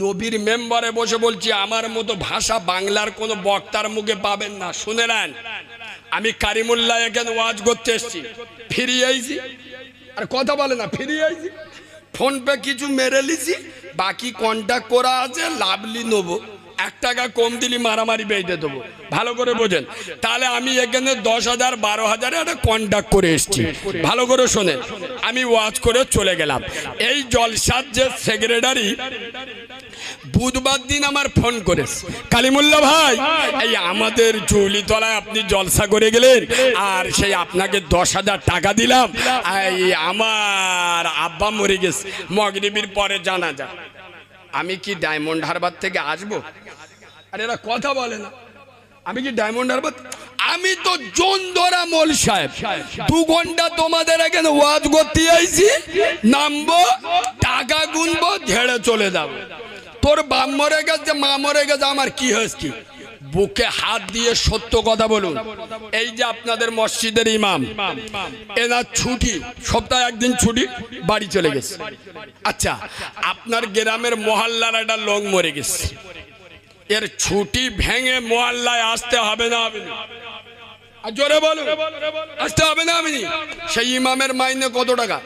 নবীর মেম্বারে বসে বলছি, আমার মতো ভাষা বাংলার কোনো বক্তার মুখে পাবেন না। শুনে নেন, আমি কারিমুল্লাহ এখানে ওয়াজ করতে এসেছি, ফিরিয়ে আইছি। আর কথা বলে না, ফিরিয়ে আইছি। ফোন পে কিছু মেরে লিছি, বাকি কন্ট্যাক্ট করা আছে, লাভলি নেবো। 1 টাকা কম দিলি মারামারি বেঁধে দেবো। ভালো করে বোঝেন। তাহলে আমি এখানে 10,000 12,000 একটা কন্ট্যাক্ট করে এসেছি। ভালো করে শোনেন, আমি ওয়াজ করে চলে গেলাম। এই জলসার যে সেক্রেটারি বুধবার দিন আমার ফোন করেছে, কালিমুল্লাহ ভাই, এই আমাদের জৌলিতলায় আপনি জলসা করে গেলেন, আর সেই আপনাকে 10,000 টাকা দিলাম। এই আমার আব্বা মরে গেছে, মাগরিবের পরে জানাজা। আমি কি ডায়মন্ড হারবার থেকে আসবো? আর এরা কথা বলে না, আমি কি ডায়মন্ড হারবার? আমি তো জোনদরা মোল সাহেব, 2 ঘন্টা তোমাদের এখানে ওয়াজ করতে আইছি, নামবো, টাকা গুনবো, ঝেড়ে চলে যাবো। তোর বাপ মরে গেছে, মা মরে গেছে, আমার কি হয়েছে? কি বুকে হাত দিয়ে সত্য কথা বলুন। এই যে আপনাদের মসজিদের ইমাম, এনার ছুটি, সপ্তাহে 1 দিন ছুটি, বাড়ি চলে গেছে। আচ্ছা, আপনার গ্রামের মহল্লার একটা লোক মরে গেছে, এর ছুটি ভেঙে মহল্লায় আসতে হবে না? হবে না? আর জোরে বলুন, আসতে হবে না? আমি সেই ইমামের মাইনে কত টাকা?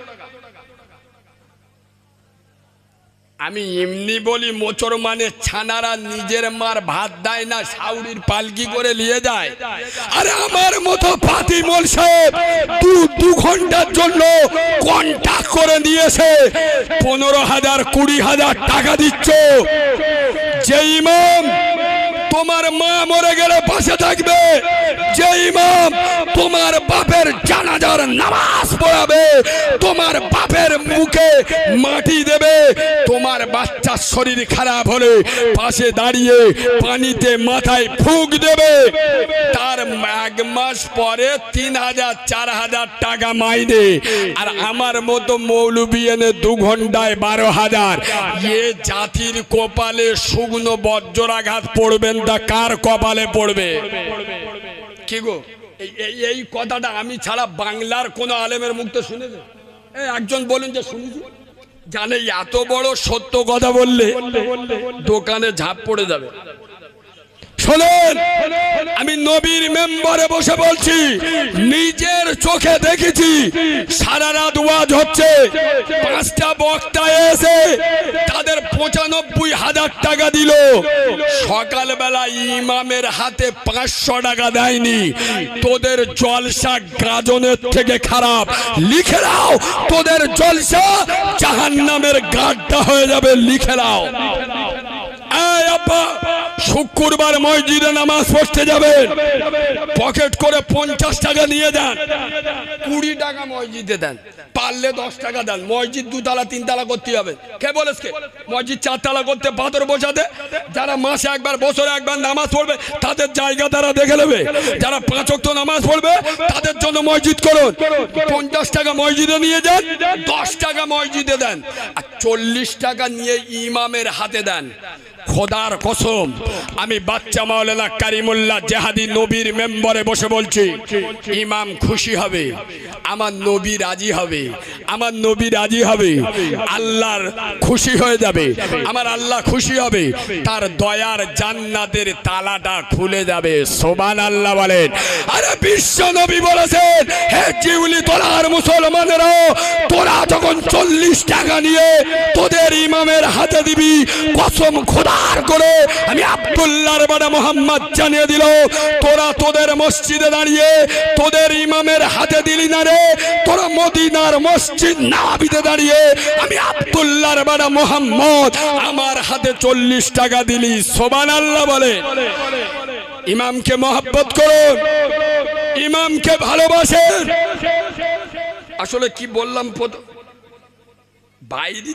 আমি এমনি বলি, মোচর মানে ছানারা নিজের মার ভাত দেয় না, সাউরির পালকি করে নিয়ে যায়। আরে আমার মতো ফাতিমুল সাহেব 2 ঘন্টার জন্য কন্ট্যাক্ট করে নিয়েছে, 15,000 20,000 টাকা দিচ্ছ। যে ইমাম তোমার মা মরে গেলে পাশে থাকবে, যে ইমাম তোমার বাপের জানাজার নামাজ পড়াবে, তোমার বাপের মুখে মাটি দেবে, তোমার বাচ্চার শরীর খারাপ হলে পাশে দাঁড়িয়ে পানিতে মাথায় ফুঁক দেবে, তার 1 মাস পরে 3,000 4,000 টাকা মাইনে। আর আমার মতো মৌলবি এনে 2 ঘন্টায় 12,000। এ জাতির কপালে শুকনো বজ্রাঘাত পড়বেন, তা কার কপালে পড়বে? কি গো, এই কথাটা আমি ছাড়া বাংলার কোন আলেমের মুখ তো শুনেছে? একজন বলুন যে শুনেছি। জানে এত বড় সত্য কথা বললে দোকানে ঝাঁপ পড়ে যাবে। শোনেন, আমি নবীর মেম্বারে বসে বলছি, নিজের চোখে দেখেছি। সারা রাত ওয়াজ হচ্ছে, 5টা বক্তা এসে তাদের 95,000 টাকা দিল। সকালবেলা ইমামের হাতে 500 টাকা দেয়নি। তোদের জলসা গাজনের থেকে খারাপ, লিখে নাও, তোদের জলসা জাহান্নামের গাড্ডা হয়ে যাবে, লিখে নাও। শুক্রবার মসজিদে নামাজ পড়তে যাবেন, পকেট করে 50 টাকা নিয়ে যান, 20 টাকা মসজিদে দেন, পারলে 10 টাকা দেন। মসজিদ 2 তলা 3 তলা করতে হবে। কে বলেছে? মসজিদ 4 তলা করতে পাথর বসাতে। যারা মাসে একবার বছরে একবার নামাজ পড়বে তাদের জায়গা তারা দেখে নেবে। যারা 5 ওয়াক্ত নামাজ পড়বে তাদের জন্য মসজিদ করুন। 50 টাকা মসজিদে নিয়ে যান, 10 টাকা মসজিদে দেন, আর 40 টাকা নিয়ে ইমামের হাতে দেন। খোদার কসম, আমি বাচ্চা মাওলানা কারিমুল্লাহ জেহাদি নবীর মেম্বারে বসে বলছি, ইমাম খুশি হবে, আমার নবী রাজি হবে, আমার নবী রাজি হবে, আল্লাহর খুশি হয়ে যাবে, আমার আল্লাহ খুশি হবে, তার দয়ার জান্নাতের তালাটা খুলে যাবে। সুবহানাল্লাহ বলেন। আরে বিশ্ব নবী বলেছেন, হে জিউলি তোলার মুসলমানেরা, তোরা যখন 40 টাকা নিয়ে তোদের ইমামের হাতে দিবি, কসম খোদার করে আমি আব্দুল্লাহর বাড়া মোহাম্মদ জানিয়ে দিল, তোরা তোদের মসজিদে দাঁড়িয়ে তোদের ইমামের হাতে দিলি না রে, তোরা মদিনার মসজিদ নববীতে দাঁড়িয়ে আমি আব্দুল্লাহর বাড়া মোহাম্মদ আমার হাতে 40 টাকা দিলি। সুবহানাল্লাহ বলে। ইমামকে মহব্বত করুন, ইমামকে ভালোবাসেন। আসলে কি বললাম বাইরে,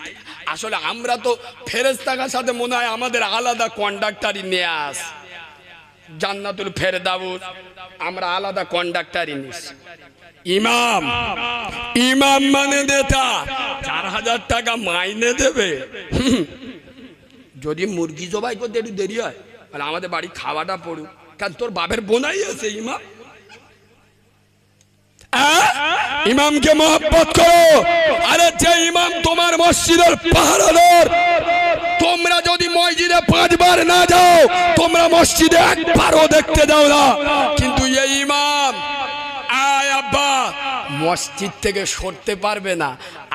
আসলে আমরা তো ফেরেশতার সাথে মনে হয় আমাদের আলাদা কন্ডাক্টারই নিয়ে আস, জান্নাতুল ফেরদাউস আমরা আলাদা কন্ডাক্টারই নিস। ইমাম, ইমাম মানে নেতা, 4,000 টাকা মাইনে দেবে। যদি মুরগি জবাই করতে একটু দেরি হয়, তাহলে আমাদের বাড়ি খাওয়াটা পড়ুক। কারণ তোর বাপের বোনাই আছে ইমাম। ইমামকে মহব্বত করো। আরে যে ইমাম তোমার মসজিদের পাহারাদার, তোমরা যদি নবীজিরে 5 বার না যাও, তোমরা মসজিদে একবারও দেখতে যাও না, কিন্তু এই ইমাম আয় আব্বা মসজিদ থেকে সরতে পারবে না,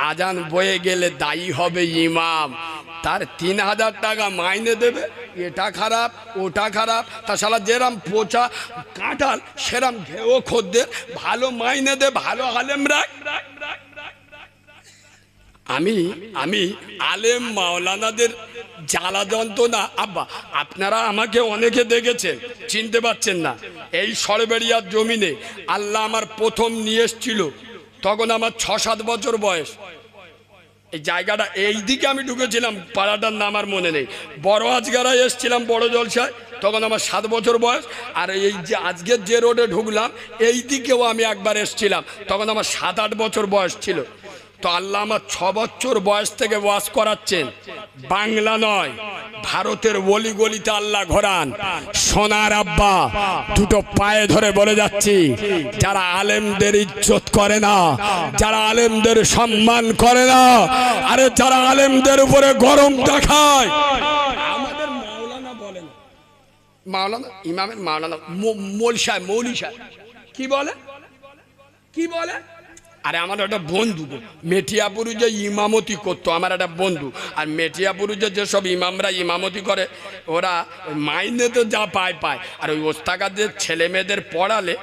আজান বয়ে গেলে দায়ী হবে ইমাম, তার 3000 টাকা মাইনে দেবে, এটা খারাপ ওটা খারাপ, তাছাড়া যেরাম পোচা কাঁঠাল সেরাম ঘেও খদ্দের, ভালো মাইনে দে, ভালো আলেম রাখ। আমি আলেম মাওলানাদের জ্বালা যন্ত্রণা আব্বা, আপনারা আমাকে অনেকে দেখেছেন, চিনতে পারছেন না। এই সরবেরিয়ার জমিনে আল্লাহ আমার প্রথম নিয়ে এসছিল, তখন আমার 6-7 বছর বয়স। এই জায়গাটা এই দিকে আমি ঢুকেছিলাম, পাড়াটার নাম আর মনে নেই। বড় আজগারায় এসছিলাম বড় জলসায়, তখন আমার 7 বছর বয়স। আর এই যে আজকের যে রোডে ঢুকলাম এই দিকেও আমি একবার এসছিলাম, তখন আমার 7-8 বছর বয়স ছিল। তো আল্লাহ আমার 6 বছর বয়স থেকে ওয়াজ করাচ্ছেন, বাংলা নয় ভারতের অলি গলিতে আল্লাহ ঘোরান। সোনার আব্বা দুটো পায়ে ধরে বলে যাচ্ছি, যারা আলেমদের ইজ্জত করে না, যারা আলেমদের সম্মান করে না, আরে যারা আলেমদের উপরে গরম দেখায়, আমাদের মাওলানা বলেন, মাওলানা ইমামের মাওলানা মৌলী সাহেব কি বলে কি বলে, আরে আমার একটা বন্ধু মেটিয়াপুরে যে ইমামতি করতো, আমার একটা বন্ধু, আর মেটিয়াপুরে যেসব ইমামরা ইমামতি করে ওরা মাইনে তো যা পায়, আর ওই ওস্তাকাদের ছেলে মেয়েদের পড়ালে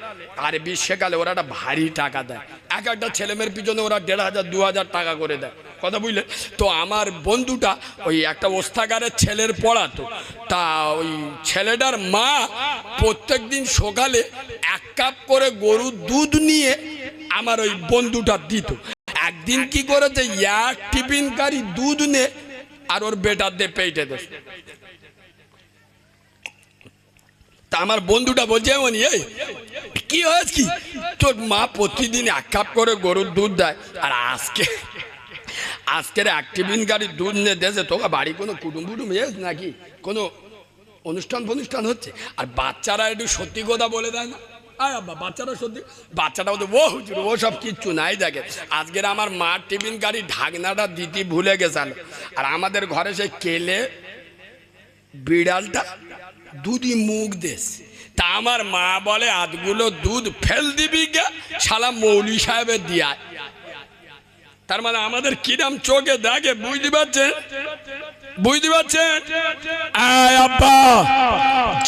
আরবি শেখালে ওরা একটা ভারী টাকা দেয়, এক একটা ছেলে মেয়ের পিছনে ওরা 1500-2000 টাকা করে দেয়, কথা বুঝলে। তো আমার বন্ধুটা ওই একটা ওস্তাকারের ছেলের পড়াতো, তা ওই ছেলেটার মা প্রত্যেক দিন সকালে 1 কাপ করে গরুর দুধ নিয়ে আমার ওই বন্ধুটা দিত। একদিন কি করেছে, এক টিফিনকারী দুধ নে আর ওর বেটার দিয়ে পেটে দে। তা আমার বন্ধুটা বলছে এমনই, এই কি হয়েছে কি, তোর মা প্রতিদিন 1 কাপ করে গরুর দুধ দেয়, আর আজকের এক টিফিনকারী দুধ নে দেশে, তোকে বাড়ি কোনো কুটুম নাকি কোনো অনুষ্ঠান হচ্ছে, আর বাচ্চারা একটু সত্যি কথা বলে দেয় না। বাচ্চারা সত্যি, বাচ্চাটা বলতে ও হুজুর ও সব কিচ্ছু নাই। দেখে আজকের আমার মার টিফিন গাড়ি ঢাকনাটা দিতে ভুলে গেছিল, আর আমাদের ঘরে সেই কেলে বিড়ালটা দুধই মুখ দেশ, তা আমার মা বলে আধগুলো দুধ ফেল দিবি গে শালা মৌলী সাহেবের দিয়া। তার মানে আমাদের কিরাম চোখে দেখে, বুঝতে পারছেন? আব্বা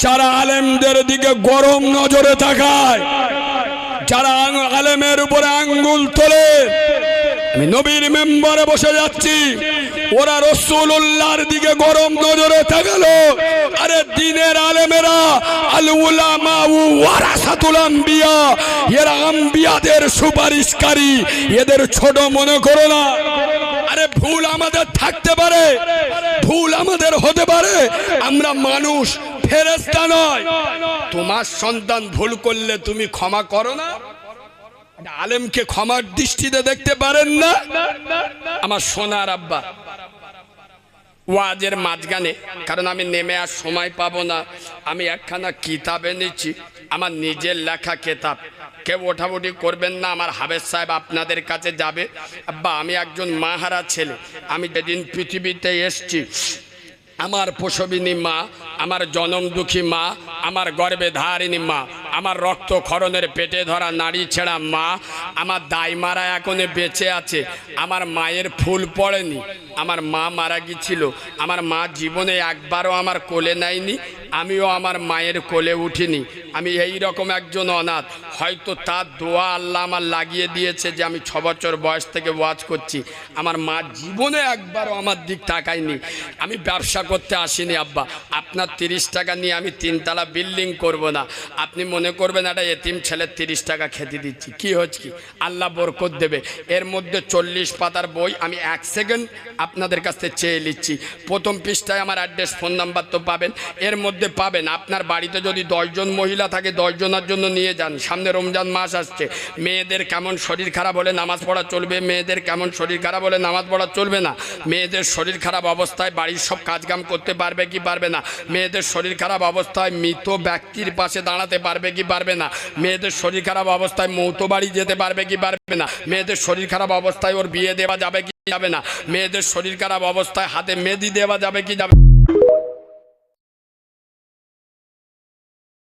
যারা আলেমদের দিকে গরম নজরে তাকায়, যারা আলেমের উপরে আঙ্গুল তোলে, আমি নবীর মেম্বারে বসে যাচ্ছি, ওরা রাসূলুল্লাহর দিকে গরম নজরে তাকালো। আরে দিনের আলেমেরা আল উলামা ওয়ারাসাতুল আম্বিয়া, এরা আম্বিয়াদের সুপারিশকারী, এদের ছোট মনে করো না। আরে ভুল আমাদের থাকতে পারে, ভুল আমাদের হতে পারে, আমরা মানুষ, ফেরেশতা নয়। তোমার সন্তান ভুল করলে তুমি ক্ষমা করো না? আলেমকে ক্ষমার দৃষ্টিতে দেখতে পারেন না? আমার সোনার আব্বা ওয়াজের মাঝখানে, কারণ আমি নেমে আর সময় পাবো না, আমি একখানা কিতাব এনেছি, আমার নিজের লেখা কিতাব, কেউ ওঠাউঠি করবেন না, আমার হাফেজ সাহেব আপনাদের কাছে যাবে। আব্বা আমি একজন মাহারা ছেলে, আমি যেদিন পৃথিবীতে এসছি, আমার প্রসবিনী মা, আমার জনম দুঃখী মা, আমার গর্ভে ধারিণী মা, আমার রক্ত ক্ষরণের পেটে ধরা নাড়ি ছেঁড়া মা, আমার দাইমারা এখনো বেঁচে আছে, আমার মায়ের ফুল পড়েনি, আমার মা মারা গিয়েছিল, আমার মা জীবনে একবারও আমার কোলে নেয়নি, আমিও আমার মায়ের কোলে উঠিনি, আমি এই রকম একজন অনাথ। হয়তো তার দোয়া আল্লাহ আমার লাগিয়ে দিয়েছে যে আমি 6 বছর বয়স থেকে ওয়াজ করছি, আমার মা জীবনে একবারও আমার দিক তাকায়নি। আমি ব্যবসা করতে আসিনি আব্বা, আপনার 30 টাকা নিয়ে আমি 3 তলা বিল্ডিং করব না, আপনি মনে করবেন একটা এতিম ছেলের 30 টাকা খেতে দিচ্ছি, কি হচ্ছে কি, আল্লাহ বরকত দেবে। এর মধ্যে 40 পাতার বই আমি 1 সেকেন্ড আপনাদের কাছ থেকে চেয়ে নিচ্ছি। প্রথম পৃষ্ঠায় আমার অ্যাড্রেস, ফোন নাম্বার তো পাবেন, এর মধ্যে পাবেন আপনার বাড়িতে যদি 10 জন মহিলা থাকে 10 জনের জন্য নিয়ে যান। সামনে রমজান মাস আসছে, মেয়েদের কেমন শরীর খারাপ হলে নামাজ পড়া চলবে, মেয়েদের কেমন শরীর খারাপ হলে নামাজ পড়া চলবে না, মেয়েদের শরীর খারাপ অবস্থায় বাড়ির সব কাজকাম করতে পারবে কি পারবে না, মেয়েদের শরীর খারাপ অবস্থায় মৃত ব্যক্তির পাশে দাঁড়াতে পারবে কি পারবে না, মেয়েদের শরীর খারাপ অবস্থায় মৌত বাড়ি যেতে পারবে কি পারবে না, মেয়েদের শরীর খারাপ অবস্থায় ওর বিয়ে দেওয়া যাবে কি যাবে না, মেয়েদের শরীর খারাপ অবস্থায় হাতে মেহেদি দেওয়া যাবে কি যাবে।